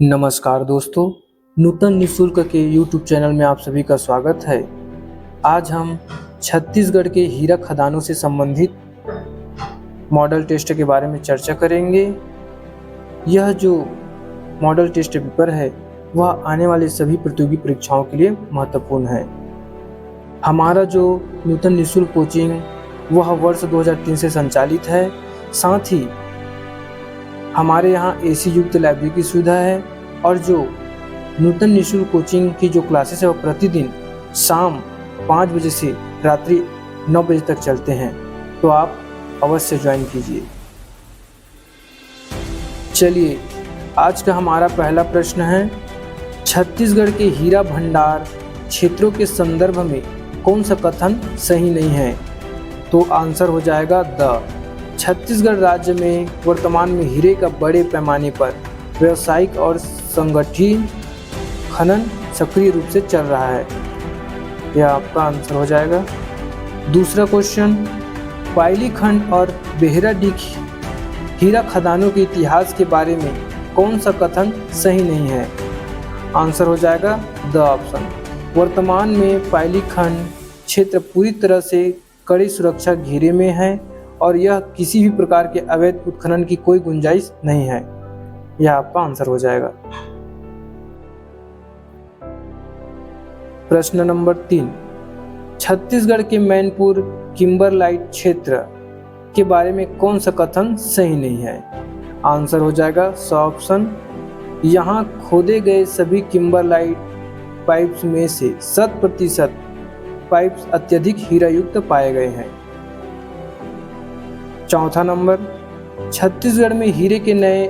नमस्कार दोस्तों, नूतन निशुल्क के YouTube चैनल में आप सभी का स्वागत है। आज हम छत्तीसगढ़ के हीरा खदानों से संबंधित मॉडल टेस्ट के बारे में चर्चा करेंगे। यह जो मॉडल टेस्ट पेपर है वह आने वाले सभी प्रतियोगी परीक्षाओं के लिए महत्वपूर्ण है। हमारा जो नूतन निशुल्क कोचिंग वह वर्ष 2003 से संचालित है। साथ ही हमारे यहाँ AC युक्त लाइब्रेरी की सुविधा है और जो नूतन निशुल्क कोचिंग की जो क्लासेस है वो प्रतिदिन शाम 5 बजे से रात्रि 9 बजे तक चलते हैं, तो आप अवश्य ज्वाइन कीजिए। चलिए, आज का हमारा पहला प्रश्न है, छत्तीसगढ़ के हीरा भंडार क्षेत्रों के संदर्भ में कौन सा कथन सही नहीं है? तो आंसर हो जाएगा द। छत्तीसगढ़ राज्य में वर्तमान में हीरे का बड़े पैमाने पर व्यावसायिक और संगठित खनन सक्रिय रूप से चल रहा है। यह आपका आंसर हो जाएगा। दूसरा क्वेश्चन, पायली खंड और बेहराडीह हीरा खदानों के इतिहास के बारे में कौन सा कथन सही नहीं है? आंसर हो जाएगा द ऑप्शन। वर्तमान में पायली खंड क्षेत्र पूरी तरह से कड़ी सुरक्षा घेरे में है और यह किसी भी प्रकार के अवैध उत्खनन की कोई गुंजाइश नहीं है। यह आपका आंसर हो जाएगा। प्रश्न नंबर 3, छत्तीसगढ़ के मैनपुर किम्बरलाइट क्षेत्र के बारे में कौन सा कथन सही नहीं है? आंसर हो जाएगा स ऑप्शन। यहाँ खोदे गए सभी किम्बरलाइट पाइप्स में से 100% पाइप्स अत्यधिक हीरा युक्त पाए गए हैं। चौथा नंबर, छत्तीसगढ़ में हीरे के नए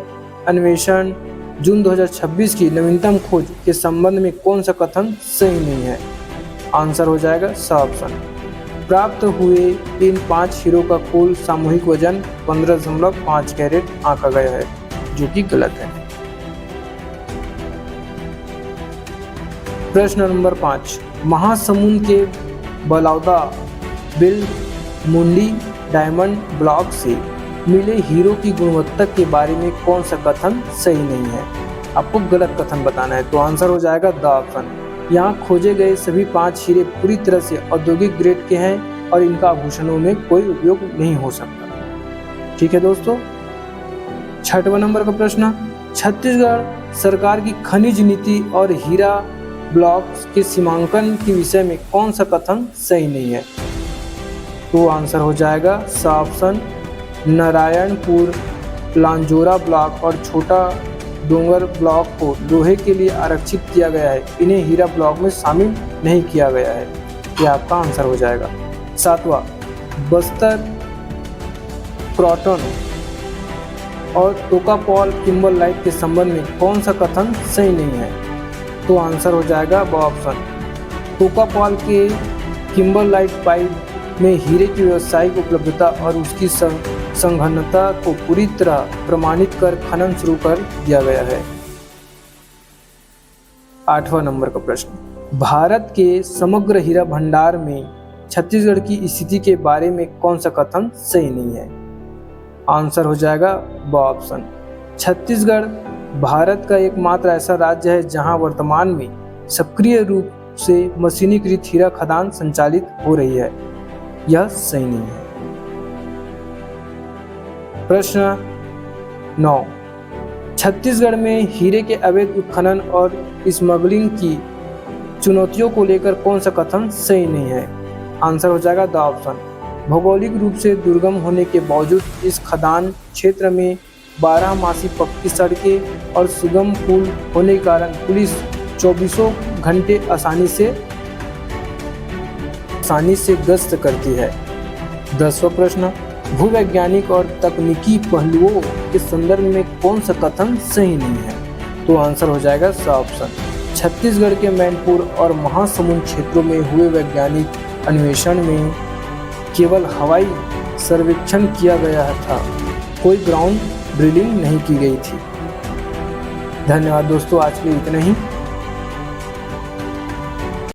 अन्वेषण जून 2026 की नवीनतम खोज के संबंध में कौन सा कथन सही नहीं है? आंसर हो जाएगा स ऑप्शन। प्राप्त हुए इन 5 हीरों का कुल सामूहिक वजन 15.5 कैरेट आंका गया है, जो कि गलत है। प्रश्न नंबर 5, महासमुंद के बलौदा बिल मुंडी डायमंड ब्लॉक से मिले हीरो की गुणवत्ता के बारे में कौन सा कथन सही नहीं है? आपको गलत कथन बताना है, तो आंसर हो जाएगा द ऑप्शन। यहाँ खोजे गए सभी 5 हीरे पूरी तरह से औद्योगिक ग्रेड के हैं और इनका आभूषणों में कोई उपयोग नहीं हो सकता। ठीक है दोस्तों। 6वां नंबर का प्रश्न, छत्तीसगढ़ सरकार की खनिज नीति और हीरा ब्लॉक के सीमांकन के विषय में कौन सा कथन सही नहीं है? तो आंसर हो जाएगा स ऑप्शन। नारायणपुर, लांजोरा ब्लॉक और छोटा डोंगर ब्लॉक को लोहे के लिए आरक्षित किया गया है, इन्हें हीरा ब्लॉक में शामिल नहीं किया गया है। यह आपका आंसर हो जाएगा। 7वां, बस्तर क्रॉटन और टोकापॉल किम्बरलाइट के संबंध में कौन सा कथन सही नहीं है? तो आंसर हो जाएगा ब ऑप्शन। टोकापॉल के किम्बरलाइट पाइप में हीरे की व्यावसायिक उपलब्धता और उसकी संघनता को पूरी तरह प्रमाणित कर खनन शुरू कर दिया गया है। 8वां नंबर का प्रश्न, भारत के समग्र हीरा भंडार में छत्तीसगढ़ की स्थिति के बारे में कौन सा कथन सही नहीं है? आंसर हो जाएगा ब ऑप्शन। छत्तीसगढ़ भारत का एकमात्र ऐसा राज्य है जहां वर्तमान में सक्रिय रूप से मशीनीकृत हीरा खदान संचालित हो रही है। यह सही नहीं है। प्रश्न 9, छत्तीसगढ़ में हीरे के अवैध उत्खनन और स्मगलिंग की चुनौतियों को लेकर कौन सा कथन सही नहीं है? आंसर हो जाएगा द ऑप्शन। भौगोलिक रूप से दुर्गम होने के बावजूद इस खदान क्षेत्र में 12मासी पक्की सड़कें और सुगम पुल होने के कारण पुलिस 24 घंटे आसानी से गश्त करती है। 10वां प्रश्न, भूवैज्ञानिक और तकनीकी पहलुओं के संदर्भ में कौन सा कथन सही नहीं है? तो आंसर हो जाएगा स ऑप्शन। छत्तीसगढ़ के मैनपुर और महासमुंद क्षेत्रों में हुए वैज्ञानिक अन्वेषण में केवल हवाई सर्वेक्षण किया गया था, कोई ग्राउंड ड्रिलिंग नहीं की गई थी। धन्यवाद दोस्तों, आज के लिए इतना ही।